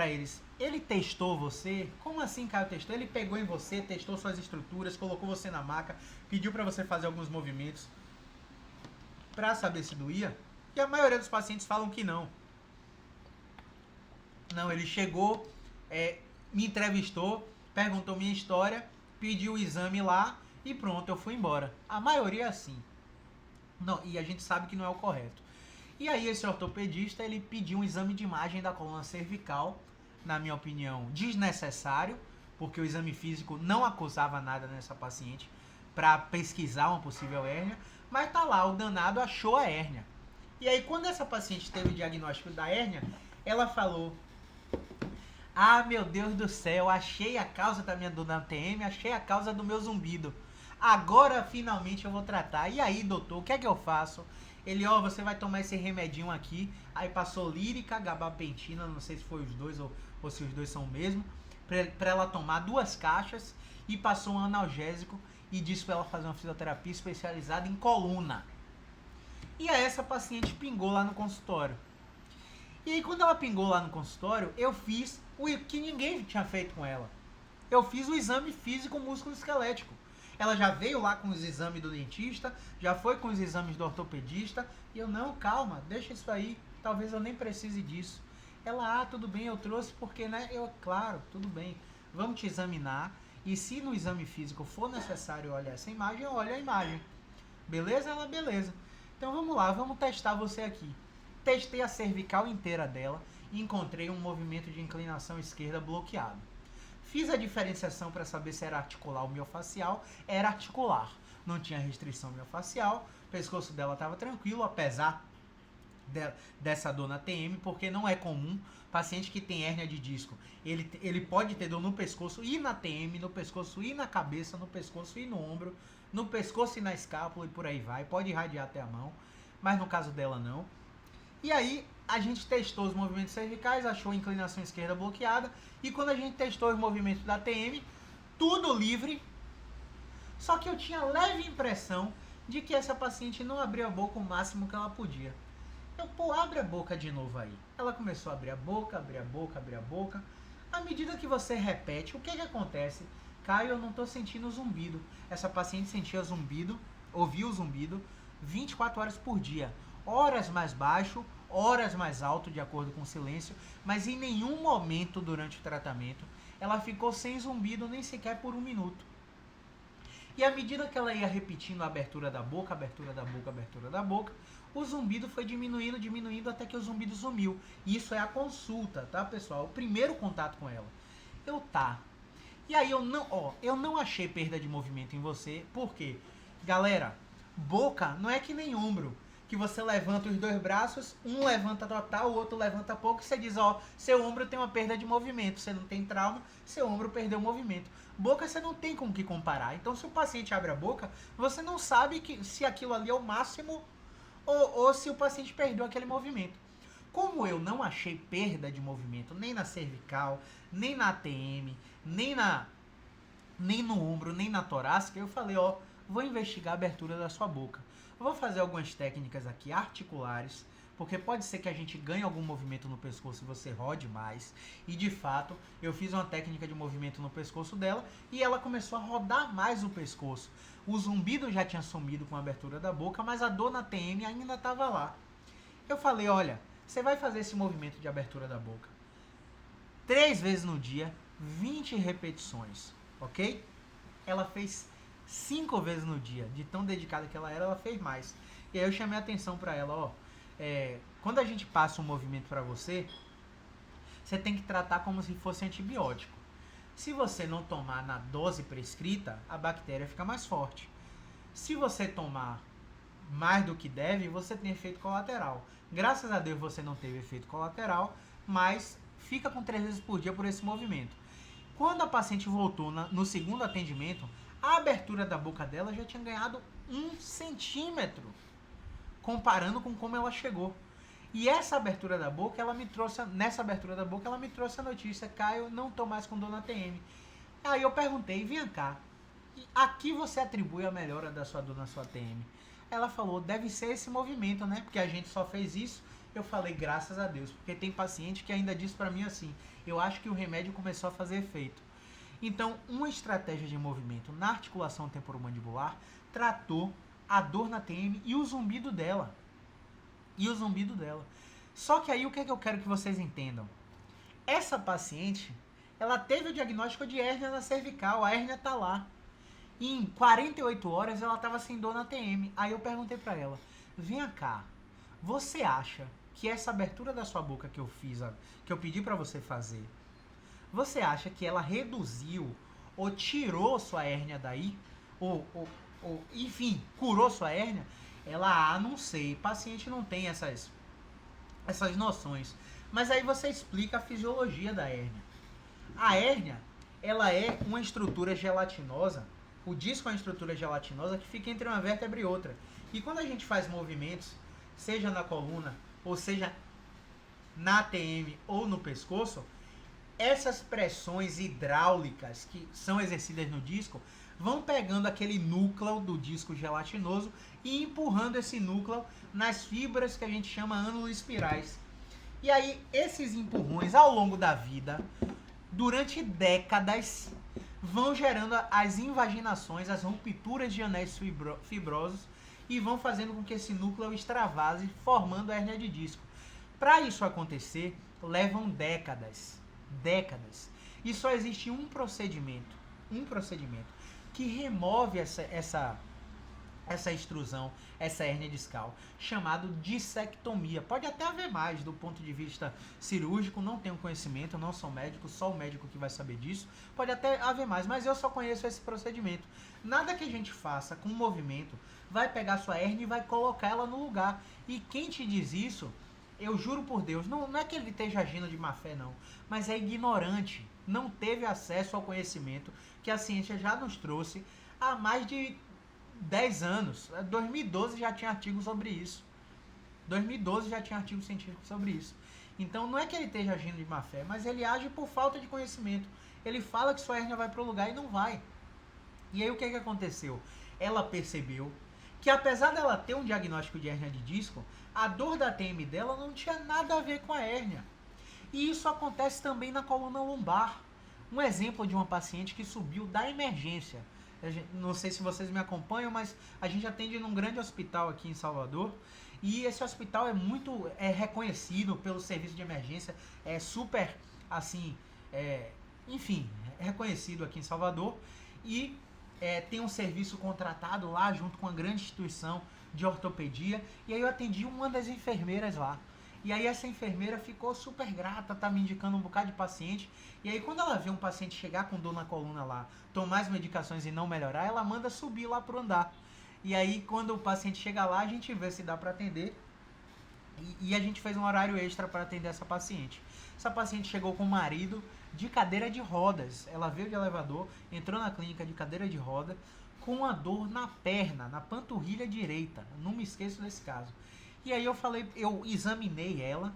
eles, ele testou você? Como assim, Caio, testou? Ele pegou em você, testou suas estruturas, colocou você na maca, pediu para você fazer alguns movimentos para saber se doía? E a maioria dos pacientes falam que não. Não, ele chegou, me entrevistou, perguntou minha história, pediu o exame lá e pronto, eu fui embora. A maioria é assim. Não, e a gente sabe que não é o correto. E aí esse ortopedista, ele pediu um exame de imagem da coluna cervical, na minha opinião, desnecessário, porque o exame físico não acusava nada nessa paciente para pesquisar uma possível hérnia, mas tá lá, o danado achou a hérnia. E aí quando essa paciente teve o diagnóstico da hérnia, ela falou, ah, meu Deus do céu, achei a causa da minha dor na TM, achei a causa do meu zumbido. Agora, finalmente, eu vou tratar. E aí, doutor, o que é que eu faço? Ele, ó, você vai tomar esse remedinho aqui. Aí passou lírica, gabapentina, não sei se foi os dois ou se os dois são o mesmo, pra ela tomar 2 caixas e passou um analgésico e disse pra ela fazer uma fisioterapia especializada em coluna. E aí essa paciente pingou lá no consultório. E aí quando ela pingou lá no consultório, eu fiz o que ninguém tinha feito com ela. Eu fiz o exame físico músculo esquelético. Ela já veio lá com os exames do dentista, já foi com os exames do ortopedista, e eu, não, calma, deixa isso aí, talvez eu nem precise disso. Ela, tudo bem, eu trouxe porque, né, eu, claro, tudo bem, vamos te examinar, e se no exame físico for necessário olhar essa imagem, eu olho a imagem. Beleza? Ela, beleza. Então vamos lá, vamos testar você aqui. Testei a cervical inteira dela e encontrei um movimento de inclinação esquerda bloqueado. Fiz a diferenciação para saber se era articular ou miofacial. Era articular. Não tinha restrição miofacial. O pescoço dela estava tranquilo, apesar dessa dor na TM, porque não é comum. Paciente que tem hérnia de disco, ele pode ter dor no pescoço e na TM, no pescoço e na cabeça, no pescoço e no ombro, no pescoço e na escápula e por aí vai. Pode irradiar até a mão, mas no caso dela não. E aí a gente testou os movimentos cervicais, achou a inclinação esquerda bloqueada. E quando a gente testou os movimentos da TM, tudo livre. Só que eu tinha leve impressão de que essa paciente não abria a boca o máximo que ela podia. Eu, pô, abre a boca de novo aí. Ela começou a abrir a boca, abrir a boca, abrir a boca. À medida que você repete, o que acontece? Caio, eu não tô sentindo zumbido. Essa paciente sentia zumbido, ouvia o zumbido 24 horas por dia. Horas mais baixo, horas mais alto, de acordo com o silêncio, mas em nenhum momento durante o tratamento ela ficou sem zumbido nem sequer por 1 minuto. E à medida que ela ia repetindo a abertura da boca, abertura da boca, abertura da boca, o zumbido foi diminuindo, diminuindo até que o zumbido sumiu. Isso é a consulta, tá, pessoal? O primeiro contato com ela. E aí eu não achei perda de movimento em você, porque, galera, boca não é que nem ombro, que você levanta os 2 braços, um levanta total, o outro levanta pouco, e você diz, ó, seu ombro tem uma perda de movimento, você não tem trauma, seu ombro perdeu o movimento. Boca você não tem com o que comparar. Então se o paciente abre a boca, você não sabe se aquilo ali é o máximo ou se o paciente perdeu aquele movimento. Como eu não achei perda de movimento nem na cervical, nem na ATM, nem no ombro, nem na torácica, eu falei, ó, vou investigar a abertura da sua boca. Eu vou fazer algumas técnicas aqui articulares, porque pode ser que a gente ganhe algum movimento no pescoço e você rode mais. E de fato, eu fiz uma técnica de movimento no pescoço dela e ela começou a rodar mais o pescoço. O zumbido já tinha sumido com a abertura da boca, mas a dor na TM ainda estava lá. Eu falei, olha, você vai fazer esse movimento de abertura da boca 3 vezes no dia, 20 repetições, ok? Ela fez 5 vezes no dia, de tão dedicada que ela fez mais. E aí eu chamei a atenção para ela, ó, quando a gente passa um movimento para você, você tem que tratar como se fosse antibiótico. Se você não tomar na dose prescrita, a bactéria fica mais forte. Se você tomar mais do que deve, você tem efeito colateral. Graças a Deus você não teve efeito colateral, mas fica com 3 vezes por dia por esse movimento. Quando a paciente voltou no segundo atendimento, a abertura da boca dela já tinha ganhado 1 centímetro, comparando com como ela chegou. E essa abertura da boca, nessa abertura da boca, ela me trouxe a notícia, Caio, não tô mais com dor na TM. Aí eu perguntei, vem cá, a que você atribui a melhora da sua dor na sua TM? Ela falou, deve ser esse movimento, né? Porque a gente só fez isso. Eu falei, graças a Deus, porque tem paciente que ainda diz pra mim assim, eu acho que o remédio começou a fazer efeito. Então, uma estratégia de movimento na articulação temporomandibular tratou a dor na TM e o zumbido dela. Só que aí o que é que eu quero que vocês entendam? Essa paciente, ela teve o diagnóstico de hérnia na cervical, a hérnia tá lá. E em 48 horas ela tava sem dor na TM. Aí eu perguntei pra ela, vem cá, você acha que essa abertura da sua boca que eu pedi pra você fazer, você acha que ela reduziu ou tirou sua hérnia daí? Enfim, curou sua hérnia? Ela, não sei, paciente não tem essas noções. Mas aí você explica a fisiologia da hérnia. A hérnia, ela é uma estrutura gelatinosa, o disco é uma estrutura gelatinosa que fica entre uma vértebra e outra. E quando a gente faz movimentos seja na coluna, ou seja na ATM ou no pescoço, essas pressões hidráulicas que são exercidas no disco vão pegando aquele núcleo do disco gelatinoso e empurrando esse núcleo nas fibras que a gente chama ânulo-espirais. E aí, esses empurrões ao longo da vida, durante décadas, vão gerando as invaginações, as rupturas de anéis fibrosos e vão fazendo com que esse núcleo extravase, formando a hérnia de disco. Para isso acontecer, levam décadas. E só existe um procedimento que remove essa extrusão, essa hérnia discal, chamado dissectomia. Pode até haver mais do ponto de vista cirúrgico, não tenho conhecimento, não sou médico, só o médico que vai saber disso. Pode até haver mais, mas eu só conheço esse procedimento. Nada que a gente faça com movimento vai pegar sua hérnia e vai colocar ela no lugar. E quem te diz isso, eu juro por Deus, não é que ele esteja agindo de má fé, não, mas é ignorante, não teve acesso ao conhecimento que a ciência já nos trouxe há mais de 10 anos. 2012 já tinha artigo sobre isso. 2012 já tinha artigo científico sobre isso. Então não é que ele esteja agindo de má fé, mas ele age por falta de conhecimento. Ele fala que sua hérnia vai para o lugar e não vai. E aí o que aconteceu? Ela percebeu que apesar dela ter um diagnóstico de hérnia de disco, a dor da TM dela não tinha nada a ver com a hérnia. E isso acontece também na coluna lombar. Um exemplo de uma paciente que subiu da emergência. Não sei se vocês me acompanham, mas a gente atende num grande hospital aqui em Salvador. E esse hospital é muito reconhecido pelo serviço de emergência. É super, assim, enfim, reconhecido aqui em Salvador. E tem um serviço contratado lá junto com uma grande instituição de ortopedia. E aí eu atendi uma das enfermeiras lá. E aí essa enfermeira ficou super grata, tá me indicando um bocado de paciente. E aí quando ela vê um paciente chegar com dor na coluna lá, tomar as medicações e não melhorar, ela manda subir lá pro andar. E aí quando o paciente chega lá, a gente vê se dá para atender. E a gente fez um horário extra para atender essa paciente. Essa paciente chegou com o marido de cadeira de rodas. Ela veio de elevador, entrou na clínica de cadeira de roda, com uma dor na perna, na panturrilha direita. Não me esqueço desse caso. E aí eu examinei ela,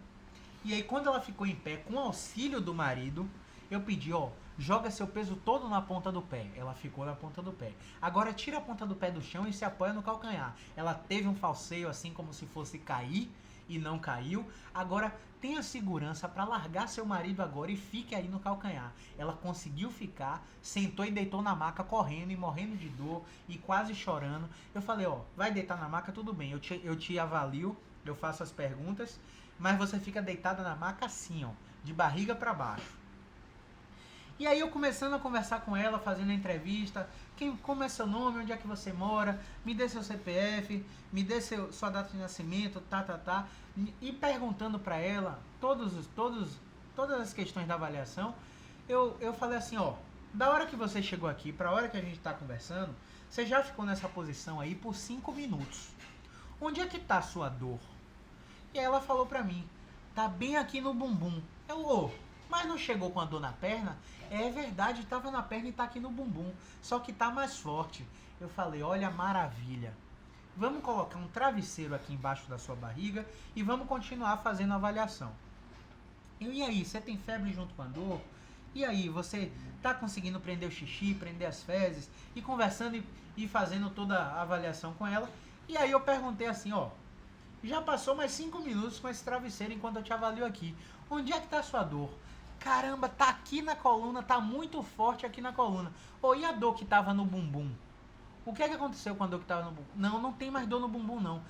e aí quando ela ficou em pé, com o auxílio do marido, eu pedi, joga seu peso todo na ponta do pé. Ela ficou na ponta do pé. Agora tira a ponta do pé do chão e se apoia no calcanhar. Ela teve um falseio assim como se fosse cair, e não caiu. Agora tenha segurança para largar seu marido agora e fique aí no calcanhar. Ela conseguiu ficar, sentou e deitou na maca correndo e morrendo de dor e quase chorando. Eu falei, vai deitar na maca, tudo bem, eu te avalio, eu faço as perguntas, mas você fica deitada na maca assim, de barriga para baixo. E aí eu começando a conversar com ela, fazendo a entrevista, como é seu nome, onde é que você mora, me dê seu CPF, me dê sua data de nascimento, e perguntando para ela todas as questões da avaliação, eu falei assim, da hora que você chegou aqui, para a hora que a gente está conversando, você já ficou nessa posição aí por 5 minutos. Onde é que tá a sua dor? E aí ela falou para mim, tá bem aqui no bumbum. Mas não chegou com a dor na perna? É verdade, estava na perna e está aqui no bumbum, só que está mais forte. Eu falei, olha, maravilha. Vamos colocar um travesseiro aqui embaixo da sua barriga e vamos continuar fazendo a avaliação. E aí, você tem febre junto com a dor? E aí, você está conseguindo prender o xixi, prender as fezes? E conversando e fazendo toda a avaliação com ela. E aí eu perguntei assim, já passou mais 5 minutos com esse travesseiro enquanto eu te avalio aqui. Onde é que está a sua dor? Caramba, tá aqui na coluna, tá muito forte aqui na coluna. E a dor que tava no bumbum? O que é que aconteceu com a dor que tava no bumbum? Não tem mais dor no bumbum, não.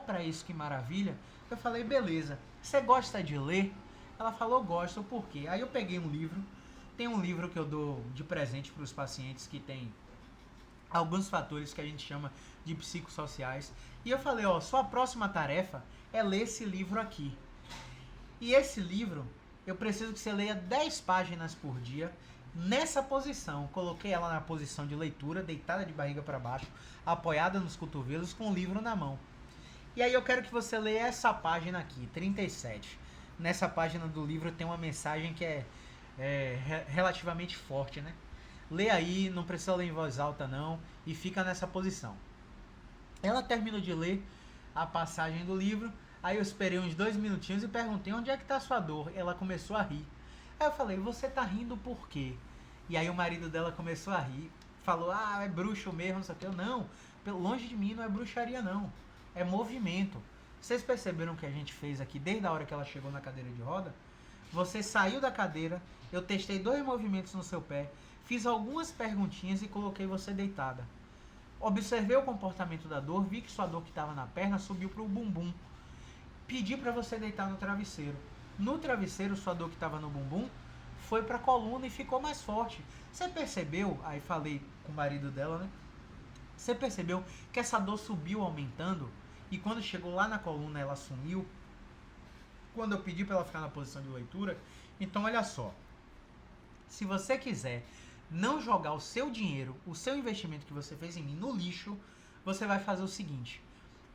Pra isso, que maravilha. Eu falei, beleza, você gosta de ler? Ela falou, gosto, por quê? Aí eu peguei um livro, tem um livro que eu dou de presente para os pacientes que tem alguns fatores que a gente chama de psicossociais. E eu falei, sua próxima tarefa é ler esse livro aqui. E esse livro, eu preciso que você leia 10 páginas por dia, nessa posição. Coloquei ela na posição de leitura, deitada de barriga para baixo, apoiada nos cotovelos, com o livro na mão. E aí eu quero que você leia essa página aqui, 37. Nessa página do livro tem uma mensagem que é relativamente forte, né? Lê aí, não precisa ler em voz alta não, e fica nessa posição. Ela terminou de ler a passagem do livro. Aí eu esperei uns 2 minutinhos e perguntei, onde é que tá a sua dor? Ela começou a rir. Aí eu falei, você tá rindo por quê? E aí o marido dela começou a rir, falou, é bruxo mesmo, não sei o que. Eu, não, longe de mim não é bruxaria não, é movimento. Vocês perceberam o que a gente fez aqui desde a hora que ela chegou na cadeira de roda? Você saiu da cadeira, eu testei 2 movimentos no seu pé, fiz algumas perguntinhas e coloquei você deitada. Observei o comportamento da dor, vi que sua dor que estava na perna subiu para o bumbum. Pedi para você deitar no travesseiro. No travesseiro, sua dor que estava no bumbum foi para a coluna e ficou mais forte. Você percebeu? Aí falei com o marido dela, né? Você percebeu que essa dor subiu aumentando e quando chegou lá na coluna ela sumiu? Quando eu pedi para ela ficar na posição de leitura, então olha só. Se você quiser não jogar o seu dinheiro, o seu investimento que você fez em mim no lixo, você vai fazer o seguinte.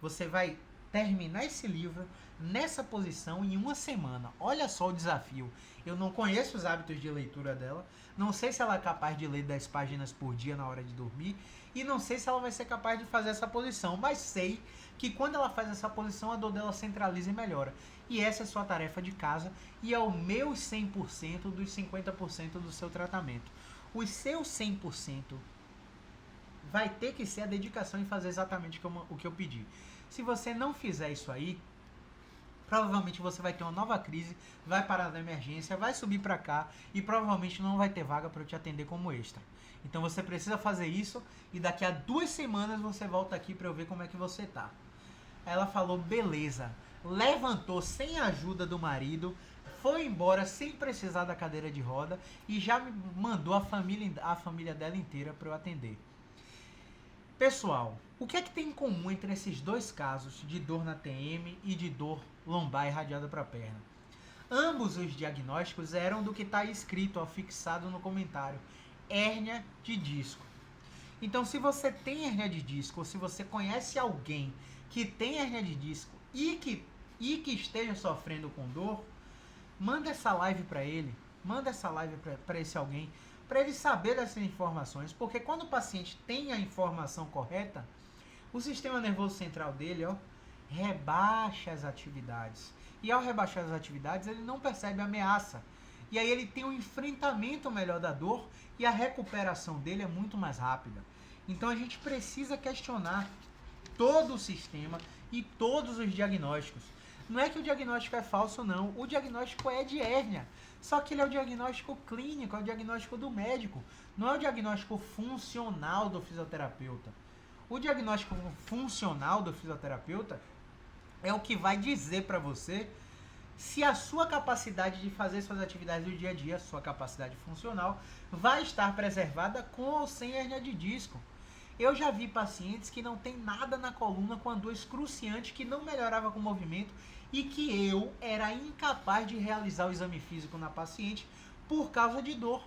Você vai terminar esse livro nessa posição em 1 semana. Olha só o desafio. Eu não conheço os hábitos de leitura dela, não sei se ela é capaz de ler 10 páginas por dia na hora de dormir, e não sei se ela vai ser capaz de fazer essa posição, mas sei que quando ela faz essa posição, a dor dela centraliza e melhora. E essa é a sua tarefa de casa, e é o meu 100% dos 50% do seu tratamento. Os seus 100% vai ter que ser a dedicação em fazer exatamente o que eu pedi. Se você não fizer isso aí, provavelmente você vai ter uma nova crise, vai parar na emergência, vai subir para cá e provavelmente não vai ter vaga para eu te atender como extra. Então você precisa fazer isso e daqui a 2 semanas você volta aqui para eu ver como é que você tá. Ela falou, beleza, levantou sem a ajuda do marido, foi embora sem precisar da cadeira de roda e já me mandou a família dela inteira para eu atender. Pessoal, o que é que tem em comum entre esses 2 casos de dor na TM e de dor lombar irradiada para a perna? Ambos os diagnósticos eram do que está escrito, fixado no comentário, hérnia de disco. Então, se você tem hérnia de disco, ou se você conhece alguém que tem hérnia de disco e que esteja sofrendo com dor, manda essa live para ele, manda essa live para esse alguém, para ele saber dessas informações, porque quando o paciente tem a informação correta, o sistema nervoso central dele, rebaixa as atividades. E ao rebaixar as atividades, ele não percebe a ameaça. E aí ele tem um enfrentamento melhor da dor e a recuperação dele é muito mais rápida. Então a gente precisa questionar todo o sistema e todos os diagnósticos. Não é que o diagnóstico é falso, não. O diagnóstico é de hérnia. Só que ele é o diagnóstico clínico, é o diagnóstico do médico. Não é o diagnóstico funcional do fisioterapeuta. O diagnóstico funcional do fisioterapeuta é o que vai dizer para você se a sua capacidade de fazer suas atividades do dia a dia, sua capacidade funcional, vai estar preservada com ou sem hérnia de disco. Eu já vi pacientes que não tem nada na coluna com a dor excruciante, que não melhorava com o movimento e que eu era incapaz de realizar o exame físico na paciente por causa de dor.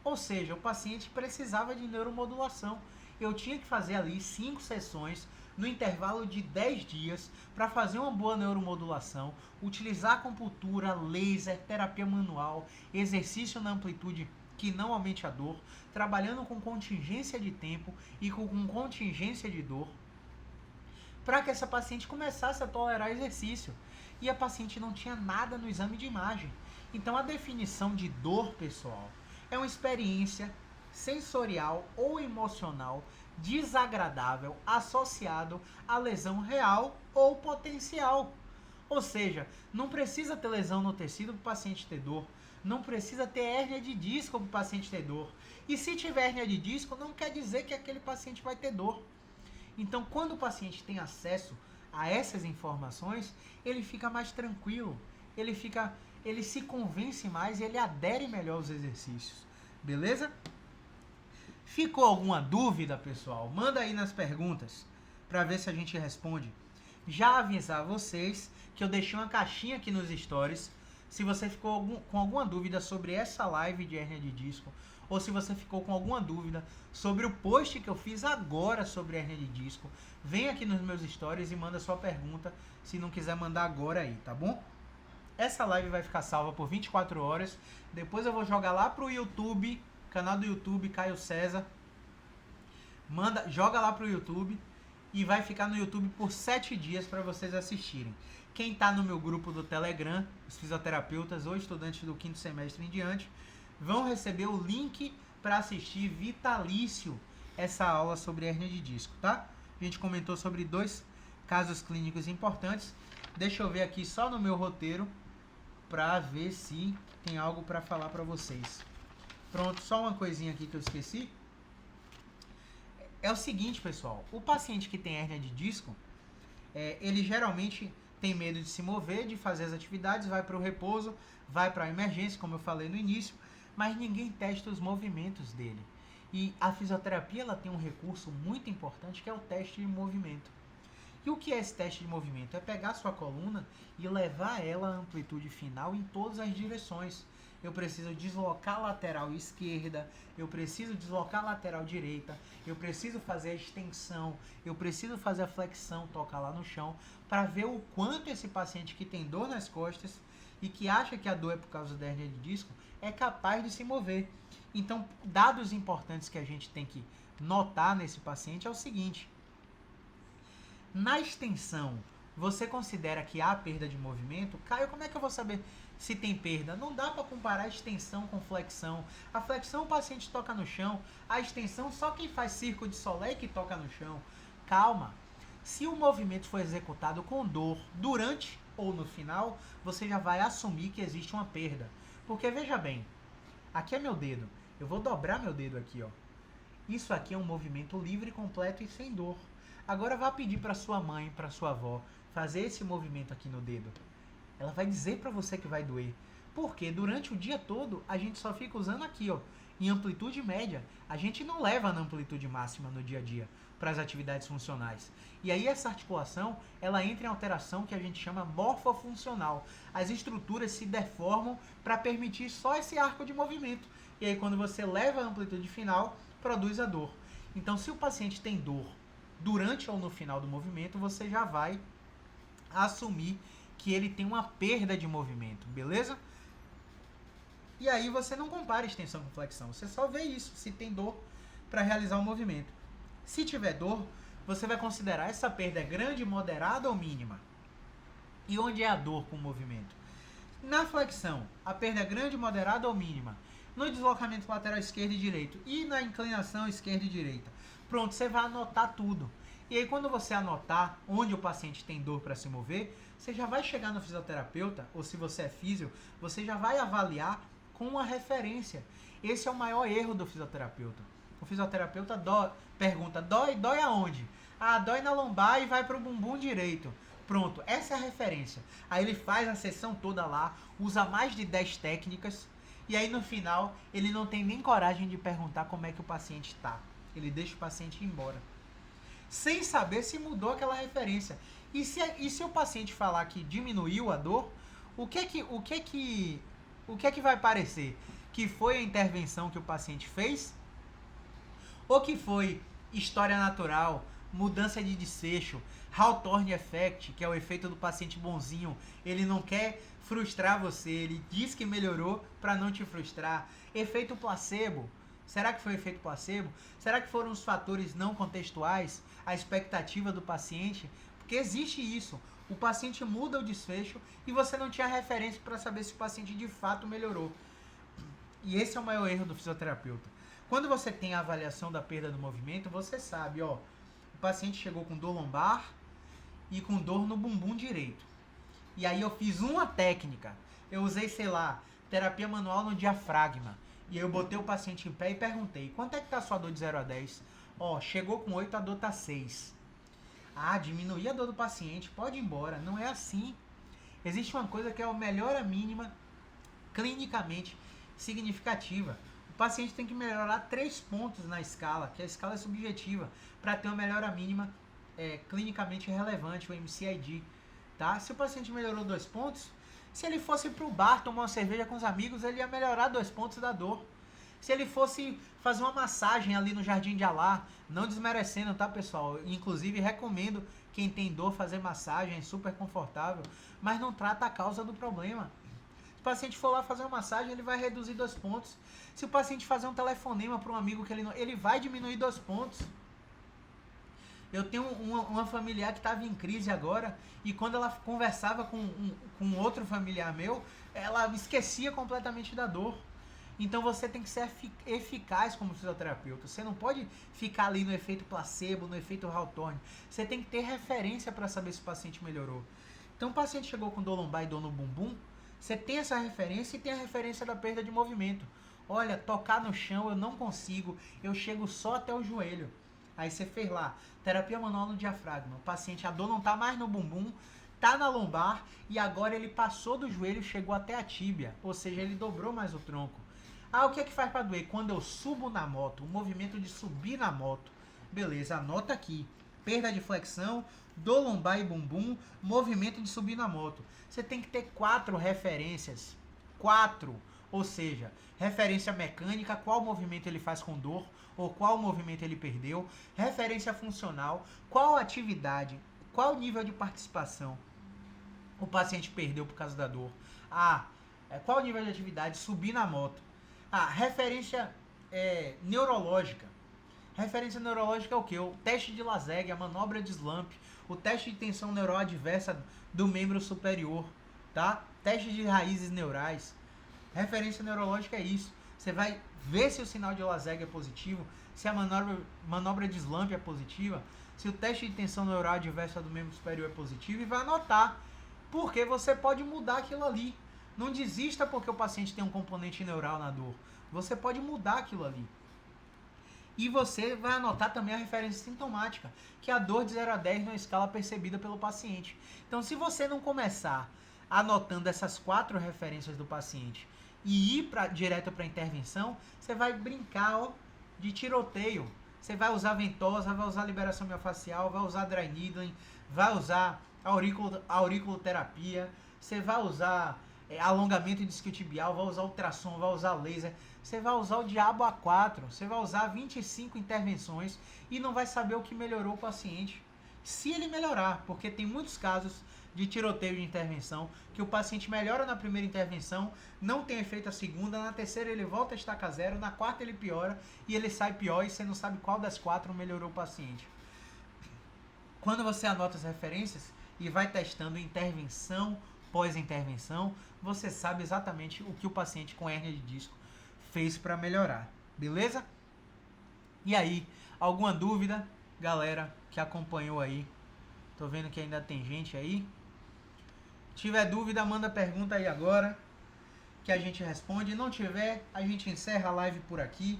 Ou seja, o paciente precisava de neuromodulação. Eu tinha que fazer ali 5 sessões no intervalo de 10 dias para fazer uma boa neuromodulação, utilizar acupuntura, laser, terapia manual, exercício na amplitude que não aumente a dor, trabalhando com contingência de tempo e com contingência de dor, para que essa paciente começasse a tolerar exercício. E a paciente não tinha nada no exame de imagem. Então a definição de dor, pessoal, é uma experiência sensorial ou emocional desagradável associado à lesão real ou potencial. Ou seja, não precisa ter lesão no tecido para o paciente ter dor. Não precisa ter hérnia de disco para o paciente ter dor. E se tiver hérnia de disco, não quer dizer que aquele paciente vai ter dor. Então, quando o paciente tem acesso a essas informações, ele fica mais tranquilo. Ele se convence mais e ele adere melhor aos exercícios. Beleza? Ficou alguma dúvida, pessoal? Manda aí nas perguntas para ver se a gente responde. Já avisar vocês que eu deixei uma caixinha aqui nos stories. Se você ficou com alguma dúvida sobre essa live de hérnia de disco, ou se você ficou com alguma dúvida sobre o post que eu fiz agora sobre hérnia de disco, vem aqui nos meus stories e manda sua pergunta, se não quiser mandar agora aí, tá bom? Essa live vai ficar salva por 24 horas, depois eu vou jogar lá pro YouTube, canal do YouTube, Caio César, joga lá pro YouTube, e vai ficar no YouTube por 7 dias para vocês assistirem. Quem está no meu grupo do Telegram, os fisioterapeutas ou estudantes do 5º semestre em diante, vão receber o link para assistir vitalício essa aula sobre hérnia de disco, tá? A gente comentou sobre 2 casos clínicos importantes. Deixa eu ver aqui só no meu roteiro para ver se tem algo para falar para vocês. Pronto, só uma coisinha aqui que eu esqueci. É o seguinte, pessoal, o paciente que tem hérnia de disco, ele geralmente tem medo de se mover, de fazer as atividades, vai para o repouso, vai para a emergência, como eu falei no início, mas ninguém testa os movimentos dele. E a fisioterapia ela tem um recurso muito importante que é o teste de movimento. E o que é esse teste de movimento? É pegar a sua coluna e levar ela à amplitude final em todas as direções. Eu preciso deslocar a lateral esquerda, eu preciso deslocar a lateral direita, eu preciso fazer a extensão, eu preciso fazer a flexão, tocar lá no chão, para ver o quanto esse paciente que tem dor nas costas e que acha que a dor é por causa da hérnia de disco, é capaz de se mover. Então, dados importantes que a gente tem que notar nesse paciente é o seguinte: na extensão, você considera que há perda de movimento? Caio, como é que eu vou saber se tem perda? Não dá para comparar extensão com flexão. A flexão o paciente toca no chão, a extensão só quem faz círculo de Soleil que toca no chão. Calma. Se o movimento for executado com dor durante ou no final, você já vai assumir que existe uma perda. Porque veja bem, aqui é meu dedo. Eu vou dobrar meu dedo aqui, ó. Isso aqui é um movimento livre, completo e sem dor. Agora vá pedir para sua mãe, para sua avó, fazer esse movimento aqui no dedo. Ela vai dizer para você que vai doer. Porque durante o dia todo a gente só fica usando aqui, ó, em amplitude média. A gente não leva na amplitude máxima no dia a dia para as atividades funcionais. E aí essa articulação, ela entra em alteração que a gente chama morfofuncional. As estruturas se deformam para permitir só esse arco de movimento. E aí quando você leva a amplitude final, produz a dor. Então se o paciente tem dor durante ou no final do movimento, você já vai assumir que ele tem uma perda de movimento, beleza? E aí você não compara extensão com flexão, você só vê isso, se tem dor para realizar o movimento. Se tiver dor, você vai considerar essa perda grande, moderada ou mínima. E onde é a dor com o movimento? Na flexão, a perda é grande, moderada ou mínima? No deslocamento lateral esquerdo e direito e na inclinação esquerda e direita. Pronto, você vai anotar tudo. E aí quando você anotar onde o paciente tem dor para se mover, você já vai chegar no fisioterapeuta, ou se você é físio, você já vai avaliar com uma referência. Esse é o maior erro do fisioterapeuta. O fisioterapeuta pergunta, dói aonde? Ah, dói na lombar e vai para o bumbum direito. Pronto, essa é a referência. Aí ele faz a sessão toda lá, usa mais de 10 técnicas, e aí no final ele não tem nem coragem de perguntar como é que o paciente está. Ele deixa o paciente ir embora, sem saber se mudou aquela referência. E se o paciente falar que diminuiu a dor, o que é que vai parecer? Que foi a intervenção que o paciente fez? Ou que foi história natural, mudança de desfecho, Hawthorne Effect, que é o efeito do paciente bonzinho, ele não quer frustrar você, ele diz que melhorou para não te frustrar. Efeito placebo. Será que foi efeito placebo? Será que foram os fatores não contextuais, a expectativa do paciente? Porque existe isso. O paciente muda o desfecho e você não tinha referência para saber se o paciente de fato melhorou. E esse é o maior erro do fisioterapeuta. Quando você tem a avaliação da perda do movimento, você sabe, ó, o paciente chegou com dor lombar e com dor no bumbum direito. E aí eu fiz uma técnica. Eu usei, sei lá, terapia manual no diafragma. E aí eu botei o paciente em pé e perguntei, quanto é que tá a sua dor de 0 a 10? Ó, chegou com 8, a dor tá 6. Ah, diminuir a dor do paciente, pode ir embora. Não é assim. Existe uma coisa que é a melhora mínima clinicamente significativa. O paciente tem que melhorar 3 pontos na escala, que a escala é subjetiva, para ter uma melhora mínima clinicamente relevante, o MCID. Tá? Se o paciente melhorou 2 pontos, se ele fosse para o bar tomar uma cerveja com os amigos, ele ia melhorar 2 pontos da dor. Se ele fosse fazer uma massagem ali no Jardim de Alá, não desmerecendo, tá, pessoal? Inclusive, recomendo quem tem dor fazer massagem, é super confortável, mas não trata a causa do problema. Se o paciente for lá fazer uma massagem, ele vai reduzir 2 pontos. Se o paciente fazer um telefonema para um amigo que ele vai diminuir 2 pontos. Eu tenho uma familiar que estava em crise agora e quando ela conversava com outro familiar meu, ela esquecia completamente da dor. Então você tem que ser eficaz como fisioterapeuta. Você não pode ficar ali no efeito placebo, no efeito Hawthorne. Você tem que ter referência para saber se o paciente melhorou. Então o paciente chegou com dor lombar e dor no bumbum, você tem essa referência e tem a referência da perda de movimento. Olha, tocar no chão eu não consigo, eu chego só até o joelho. Aí você fez lá, terapia manual no diafragma. O paciente, a dor não está mais no bumbum, tá na lombar e agora ele passou do joelho e chegou até a tíbia. Ou seja, ele dobrou mais o tronco. Ah, o que é que faz para doer? Quando eu subo na moto, o movimento de subir na moto. Beleza, anota aqui. Perda de flexão, dor lombar e bumbum, movimento de subir na moto. Você tem que ter 4 referências. 4. Ou seja, referência mecânica, qual movimento ele faz com dor, ou qual movimento ele perdeu. Referência funcional, qual atividade, qual nível de participação o paciente perdeu por causa da dor. Ah, qual nível de atividade? Subir na moto. Ah, referência neurológica. Referência neurológica é o quê? O teste de Laseg, a manobra de Slump, o teste de tensão neural adversa do membro superior, tá? Teste de raízes neurais. Referência neurológica é isso. Você vai ver se o sinal de Laseg é positivo, se a manobra de Slump é positiva, se o teste de tensão neural adversa do membro superior é positivo e vai anotar. Porque você pode mudar aquilo ali. Não desista porque o paciente tem um componente neural na dor. Você pode mudar aquilo ali. E você vai anotar também a referência sintomática, que é a dor de 0 a 10 na escala percebida pelo paciente. Então, se você não começar anotando essas 4 referências do paciente e ir direto para a intervenção, você vai brincar de tiroteio. Você vai usar ventosa, vai usar liberação miofascial, vai usar dry needling, vai usar auriculoterapia, você vai usar alongamento isquiotibial, vai usar ultrassom, vai usar laser, você vai usar o diabo A4, você vai usar 25 intervenções e não vai saber o que melhorou o paciente. Se ele melhorar, porque tem muitos casos de tiroteio de intervenção, que o paciente melhora na primeira intervenção, não tem efeito a segunda, na terceira ele volta a estaca zero, na quarta ele piora e ele sai pior e você não sabe qual das 4 melhorou o paciente. Quando você anota as referências e vai testando intervenção pós-intervenção, você sabe exatamente o que o paciente com hérnia de disco fez para melhorar, beleza? E aí, alguma dúvida, galera que acompanhou aí? Tô vendo que ainda tem gente aí. Tiver dúvida, manda pergunta aí agora, que a gente responde. Não tiver, a gente encerra a live por aqui.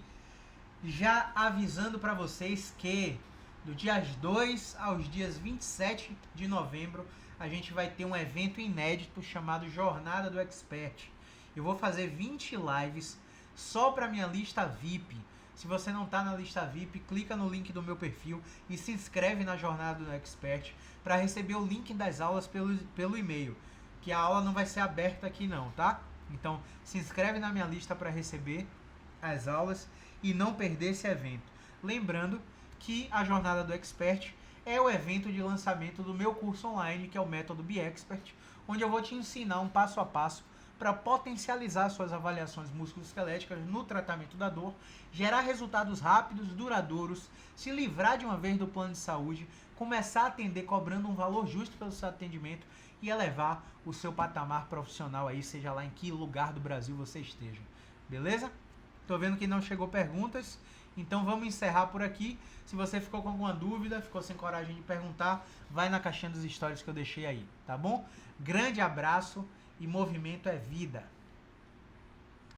Já avisando para vocês que do dias 2 aos dias 27 de novembro, a gente vai ter um evento inédito chamado Jornada do Expert. Eu vou fazer 20 lives só para minha lista VIP. Se você não está na lista VIP, clica no link do meu perfil e se inscreve na Jornada do Expert para receber o link das aulas pelo e-mail, que a aula não vai ser aberta aqui não, tá? Então, se inscreve na minha lista para receber as aulas e não perder esse evento. Lembrando que a Jornada do Expert é o evento de lançamento do meu curso online, que é o Método BeExpert, onde eu vou te ensinar um passo a passo para potencializar suas avaliações musculoesqueléticas no tratamento da dor, gerar resultados rápidos, duradouros, se livrar de uma vez do plano de saúde, começar a atender cobrando um valor justo pelo seu atendimento e elevar o seu patamar profissional aí, seja lá em que lugar do Brasil você esteja. Beleza? Tô vendo que não chegou perguntas, então vamos encerrar por aqui. Se você ficou com alguma dúvida, ficou sem coragem de perguntar, vai na caixinha dos stories que eu deixei aí, tá bom? Grande abraço e movimento é vida.